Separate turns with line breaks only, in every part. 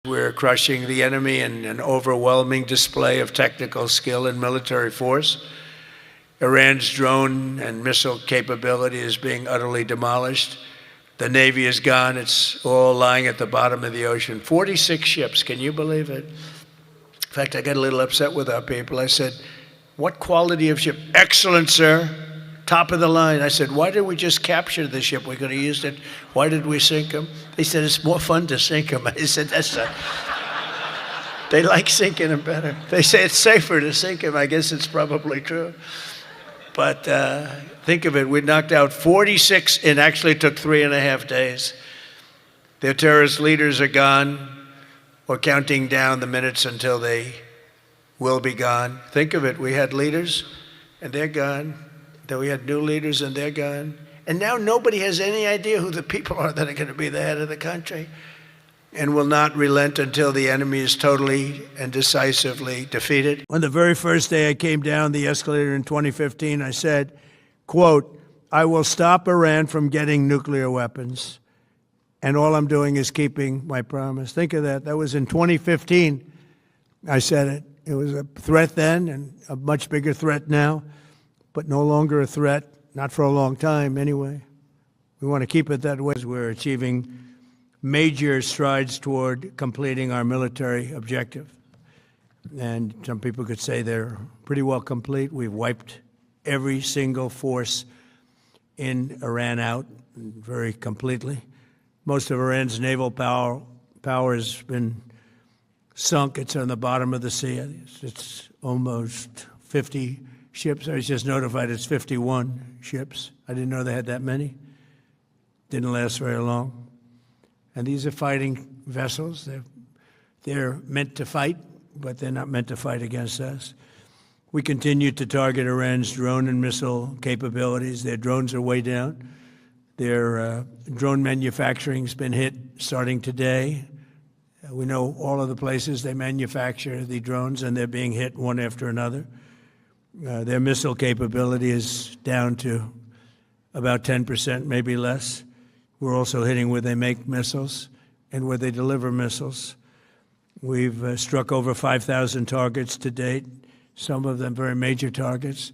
We're crushing the enemy in an overwhelming display of technical skill and military force. Iran's drone and missile capability is being utterly demolished. The Navy is gone. It's all lying at the bottom of the ocean. 46 ships. Can you believe it? In fact, I got a little upset with our people. I said, what quality of ship? Excellent, sir. Top of the line. I said, why did we just capture the ship? We could have used it. Why did we sink them? They said, it's more fun to sink them. I said, that's not... They like sinking them better. They say it's safer to sink them. I guess it's probably true. But think of it. We knocked out 46. It actually took 3.5 days. Their terrorist leaders are gone. We're counting down the minutes until they will be gone. Think of it. We had leaders, and they're gone. Then we had new leaders, and they're gone. And now nobody has any idea who the people are that are going to be the head of the country, and will not relent until the enemy is totally and decisively defeated. On the very first day I came down the escalator in 2015, I said, quote, I will stop Iran from getting nuclear weapons, and all I'm doing is keeping my promise. Think of that. That was in 2015. I said it. It was a threat then and a much bigger threat now, but no longer a threat, not for a long time anyway. We want to keep it that way as we're achieving major strides toward completing our military objective. And some people could say they're pretty well complete. We've wiped every single force in Iran out very completely. Most of Iran's naval power has been sunk. It's on the bottom of the sea. It's almost 50 ships. I was just notified it's 51 ships. I didn't know they had that many. Didn't last very long. And these are fighting vessels. They're meant to fight, but they're not meant to fight against us. We continue to target Iran's drone and missile capabilities. Their drones are way down. Their drone manufacturing's been hit starting today. We know all of the places they manufacture the drones, and they're being hit one after another. Their missile capability is down to about 10%, maybe less. We're also hitting where they make missiles and where they deliver missiles. We've struck over 5,000 targets to date, some of them very major targets,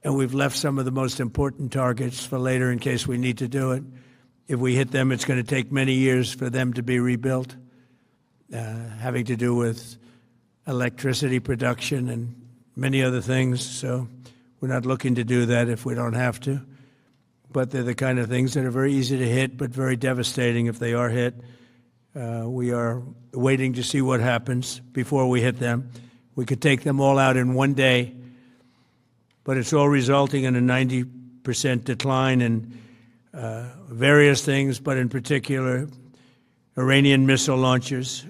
and we've left some of the most important targets for later in case we need to do it. If we hit them, it's going to take many years for them to be rebuilt, having to do with electricity production and many other things. So we're not looking to do that if we don't have to. But they're the kind of things that are very easy to hit, but very devastating if they are hit. We are waiting to see what happens before we hit them. We could take them all out in one day, but it's all resulting in a 90% decline in various things, but in particular, Iranian missile launchers,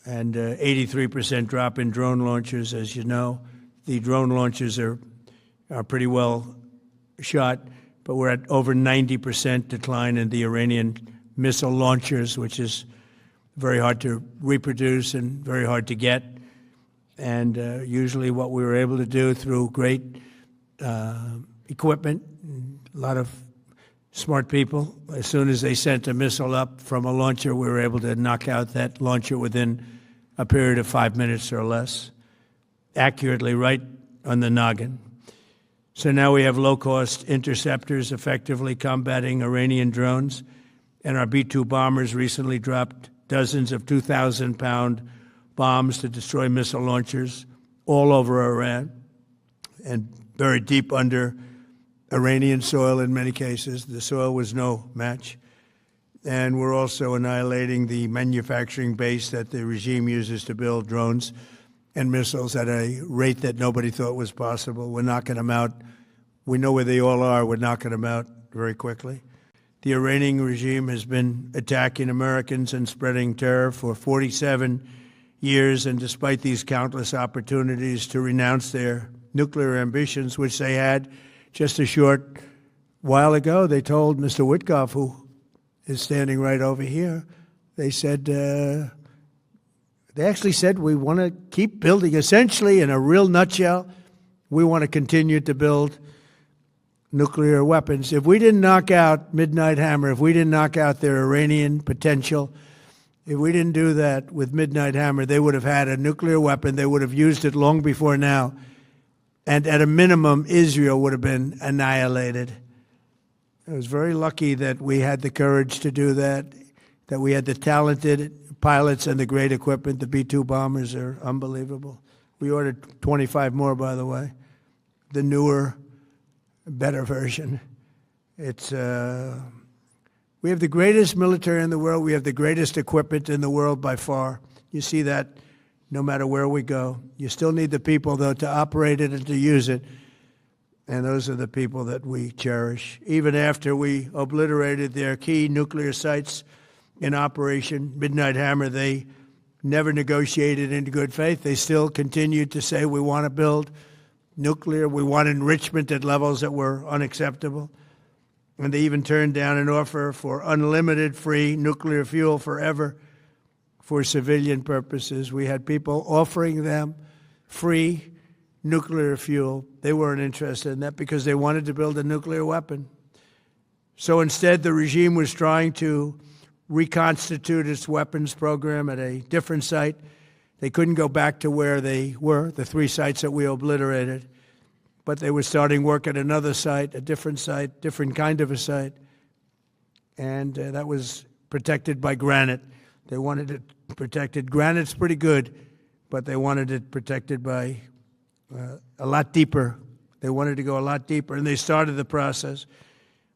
and 83% drop in drone launchers. As you know, the drone launchers are pretty well shot, but we're at over 90% decline in the Iranian missile launchers, which is very hard to reproduce and very hard to get. And usually what we were able to do through great equipment, a lot of smart people, as soon as they sent a missile up from a launcher, we were able to knock out that launcher within a period of 5 minutes or less, accurately right on the noggin. So now we have low-cost interceptors effectively combating Iranian drones, and our B-2 bombers recently dropped dozens of 2,000-pound bombs to destroy missile launchers all over Iran and buried deep under Iranian soil in many cases. The soil was no match. And we're also annihilating the manufacturing base that the regime uses to build drones and missiles at a rate that nobody thought was possible. We're knocking them out. We know where they all are. We're knocking them out very quickly. The Iranian regime has been attacking Americans and spreading terror for 47 years, and despite these countless opportunities to renounce their nuclear ambitions, which they had just a short while ago, they told Mr. Witkoff, who is standing right over here, they said, they actually said, we want to keep building. Essentially, in a real nutshell, we want to continue to build nuclear weapons. If we didn't knock out Midnight Hammer, if we didn't knock out their Iranian potential If we didn't do that with Midnight Hammer, they would have had a nuclear weapon. They would have used it long before now. And at a minimum, Israel would have been annihilated. I was very lucky that we had the courage to do that we had the talented pilots and the great equipment. The B-2 bombers are unbelievable. We ordered 25 more, by the way. The newer, better version. It's... We have the greatest military in the world. We have the greatest equipment in the world by far. You see that no matter where we go. You still need the people, though, to operate it and to use it. And those are the people that we cherish. Even after we obliterated their key nuclear sites in Operation Midnight Hammer, they never negotiated in good faith. They still continued to say, we want to build nuclear. We want enrichment at levels that were unacceptable. And they even turned down an offer for unlimited free nuclear fuel forever for civilian purposes. We had people offering them free nuclear fuel. They weren't interested in that because they wanted to build a nuclear weapon. So instead, the regime was trying to reconstitute its weapons program at a different site. They couldn't go back to where they were, the 3 sites that we obliterated. But they were starting work at another site, a different site, different kind of a site. And that was protected by granite. They wanted it protected. Granite's pretty good, but they wanted it protected by a lot deeper. They wanted to go a lot deeper, and they started the process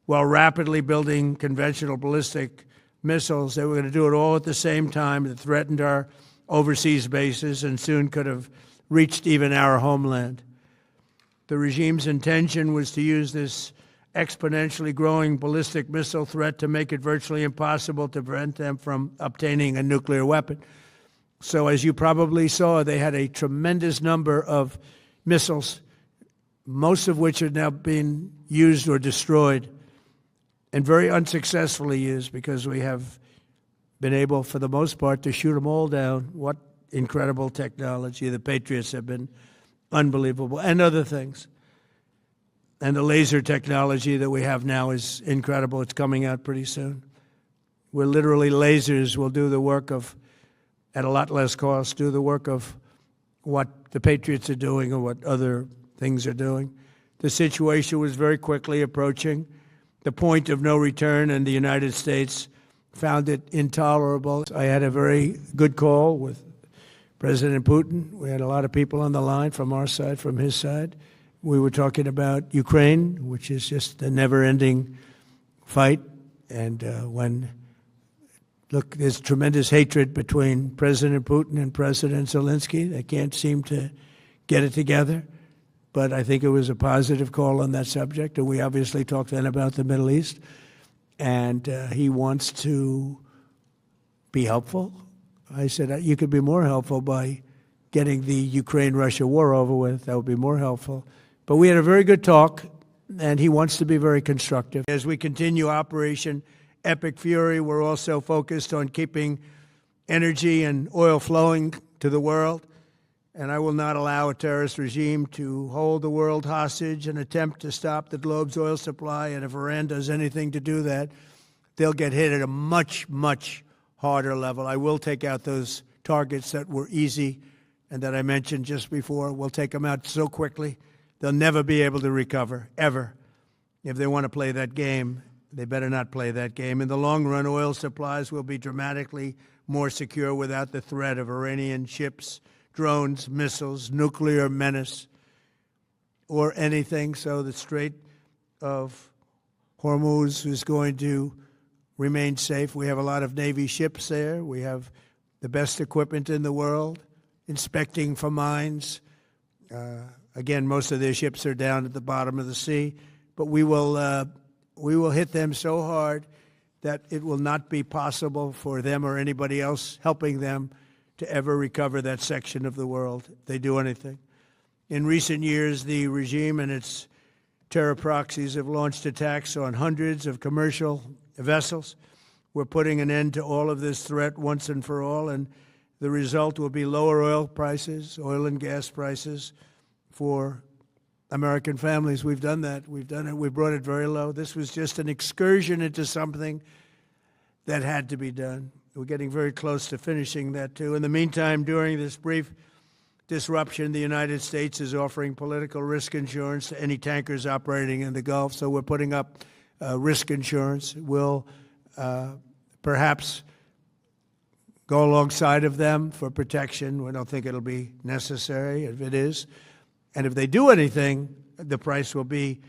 while rapidly building conventional ballistic missiles. They were going to do it all at the same time. It threatened our overseas bases and soon could have reached even our homeland. The regime's intention was to use this exponentially growing ballistic missile threat to make it virtually impossible to prevent them from obtaining a nuclear weapon. So as you probably saw, they had a tremendous number of missiles, most of which are now being used or destroyed, and very unsuccessfully used because we have been able, for the most part, to shoot them all down. What incredible technology. The Patriots have been unbelievable, and other things. And the laser technology that we have now is incredible. It's coming out pretty soon. Where literally lasers will do the work of, at a lot less cost, do the work of what the Patriots are doing or what other things are doing. The situation was very quickly approaching the point of no return, and the United States found it intolerable. I had a very good call with President Putin. We had a lot of people on the line from our side, from his side. We were talking about Ukraine, which is just a never-ending fight. And look, there's tremendous hatred between President Putin and President Zelensky. They can't seem to get it together. But I think it was a positive call on that subject. And we obviously talked then about the Middle East. And he wants to be helpful. I said, you could be more helpful by getting the Ukraine-Russia war over with. That would be more helpful. But we had a very good talk, and he wants to be very constructive. As we continue Operation Epic Fury, we're also focused on keeping energy and oil flowing to the world. And I will not allow a terrorist regime to hold the world hostage and attempt to stop the globe's oil supply. And if Iran does anything to do that, they'll get hit at a much, much harder level. I will take out those targets that were easy and that I mentioned just before. We'll take them out so quickly, they'll never be able to recover, ever. If they want to play that game, they better not play that game. In the long run, oil supplies will be dramatically more secure without the threat of Iranian ships, drones, missiles, nuclear menace, or anything. So the Strait of Hormuz is going to remain safe. We have a lot of Navy ships there. We have the best equipment in the world, inspecting for mines. Again, most of their ships are down at the bottom of the sea. But we will hit them so hard that it will not be possible for them or anybody else helping them to ever recover that section of the world if they do anything. In recent years, the regime and its terror proxies have launched attacks on hundreds of commercial vessels. We're putting an end to all of this threat once and for all, and the result will be lower oil prices, oil and gas prices for American families. We've done that. We've done it. We brought it very low. This was just an excursion into something that had to be done. we're getting very close to finishing that, too. In the meantime, during this brief disruption, the United States is offering political risk insurance to any tankers operating in the Gulf. So we're putting up risk insurance. We'll perhaps go alongside of them for protection. We don't think it'll be necessary if it is. And if they do anything, the price will be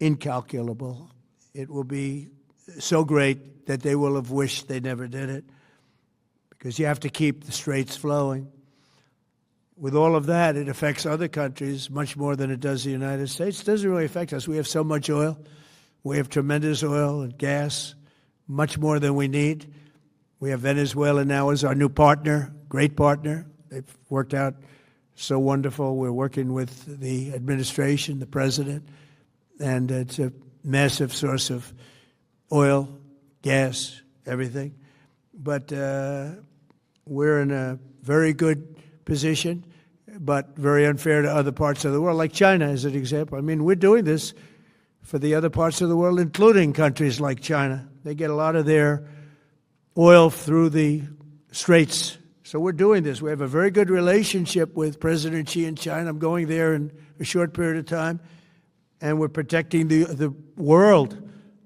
incalculable. It will be so great that they will have wished they never did it, because you have to keep the straits flowing. With all of that, it affects other countries much more than it does the United States. It doesn't really affect us. We have so much oil. We have tremendous oil and gas, much more than we need. We have Venezuela now as our new partner, great partner. They've worked out so wonderful. We're working with the administration, the president, and it's a massive source of oil, gas, everything. But we're in a very good position, but very unfair to other parts of the world, like China as an example. I mean, we're doing this for the other parts of the world, including countries like China. They get a lot of their oil through the straits. So we're doing this. We have a very good relationship with President Xi in China. I'm going there in a short period of time, and we're protecting the world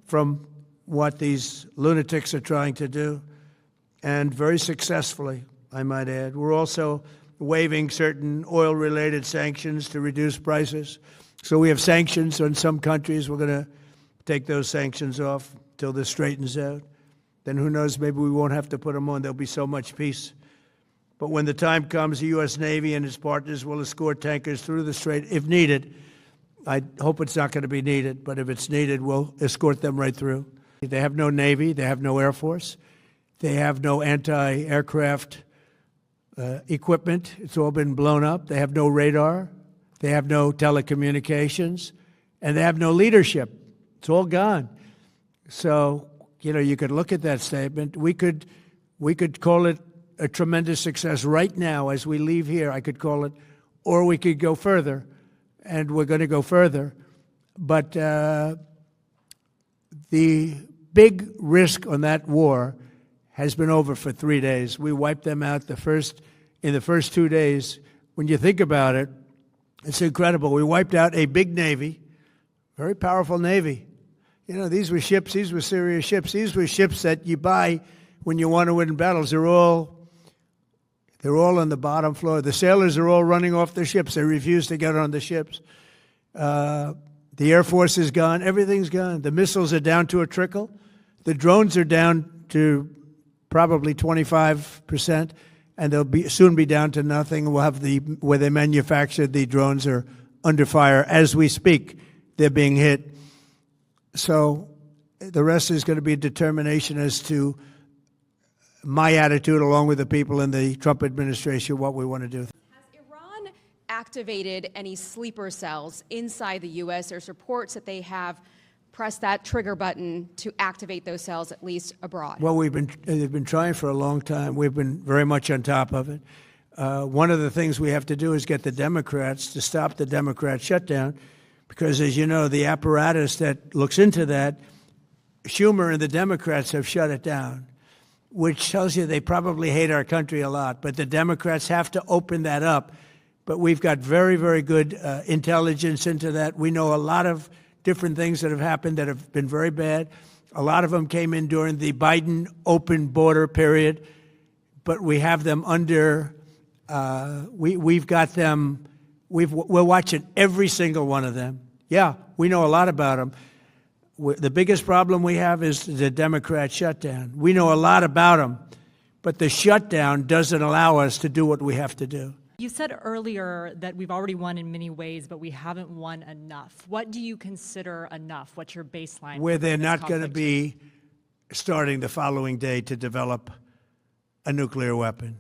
from what these lunatics are trying to do, and very successfully, I might add. We're also waiving certain oil-related sanctions to reduce prices. So we have sanctions on some countries. We're going to take those sanctions off till this straightens out. Then who knows, maybe we won't have to put them on. There'll be so much peace. But when the time comes, the U.S. Navy and its partners will escort tankers through the strait if needed. I hope it's not going to be needed, but if it's needed, we'll escort them right through. They have no Navy. They have no Air Force. They have no anti-aircraft equipment. It's all been blown up. They have no radar. They have no telecommunications. And they have no leadership. It's all gone. So, you could look at that statement. We could call it a tremendous success right now as we leave here. I could call it, or we could go further, and we're going to go further. But the big risk on that war has been over for 3 days. We wiped them out in the first 2 days. When you think about it, it's incredible. We wiped out a big Navy, very powerful Navy. These were ships. These were serious ships. These were ships that you buy when you want to win battles. They're all on the bottom floor. The sailors are all running off the ships. They refuse to get on the ships. The Air Force is gone. Everything's gone. The missiles are down to a trickle. The drones are down to probably 25%, and they'll soon be down to nothing. We'll have where they manufactured the drones are under fire as we speak. They're being hit. So the rest is going to be determination as to my attitude, along with the people in the Trump administration, what we want to do.
Has Iran activated any sleeper cells inside the U.S.? There's reports that they have pressed that trigger button to activate those cells, at least abroad.
Well, they've been trying for a long time. We've been very much on top of it. One of the things we have to do is get the Democrats to stop the Democrat shutdown, because, as you know, the apparatus that looks into that, Schumer and the Democrats have shut it down, which tells you they probably hate our country a lot. But the Democrats have to open that up. But we've got very, very good intelligence into that. We know a lot of different things that have happened that have been very bad. A lot of them came in during the Biden open border period, but we have them under, we've got them, we're watching every single one of them. Yeah, we know a lot about them. The biggest problem we have is the Democrat shutdown. We know a lot about them, but the shutdown doesn't allow us to do what we have to do.
You said earlier that we've already won in many ways, but we haven't won enough. What do you consider enough? What's your baseline?
Where they're not going to be starting the following day to develop a nuclear weapon.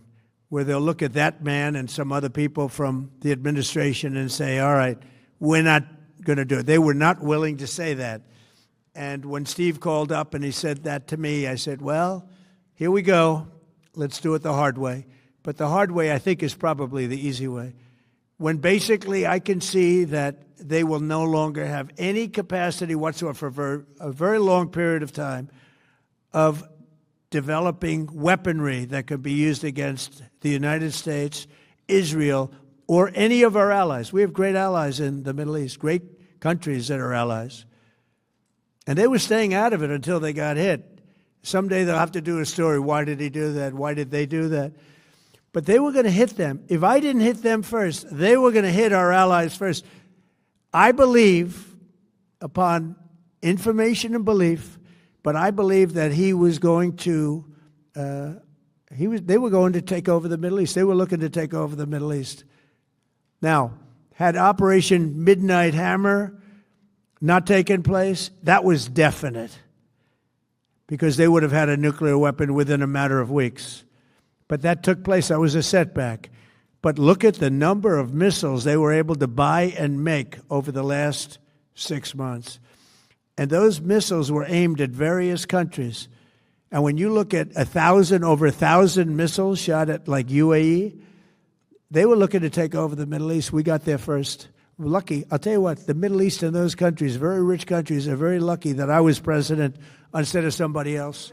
Where they'll look at that man and some other people from the administration and say, all right, we're not going to do it. They were not willing to say that. And when Steve called up and he said that to me, I said, well, here we go. Let's do it the hard way. But the hard way, I think, is probably the easy way. When basically I can see that they will no longer have any capacity whatsoever for a very long period of time of developing weaponry that could be used against the United States, Israel, or any of our allies. We have great allies in the Middle East, great countries that are allies. And they were staying out of it until they got hit. Someday they'll have to do a story. Why did he do that? Why did they do that? But they were going to hit them. If I didn't hit them first, they were going to hit our allies first. I believe, upon information and belief, but I believe that he was going to, they were going to take over the Middle East. They were looking to take over the Middle East. Now, had Operation Midnight Hammer not taken place, that was definite, because they would have had a nuclear weapon within a matter of weeks. But that took place. That was a setback. But look at the number of missiles they were able to buy and make over the last 6 months. And those missiles were aimed at various countries. And when you look at over 1,000 missiles shot at like UAE, they were looking to take over the Middle East. We got there first. We're lucky. I'll tell you what, the Middle East and those countries, very rich countries, are very lucky that I was president instead of somebody else.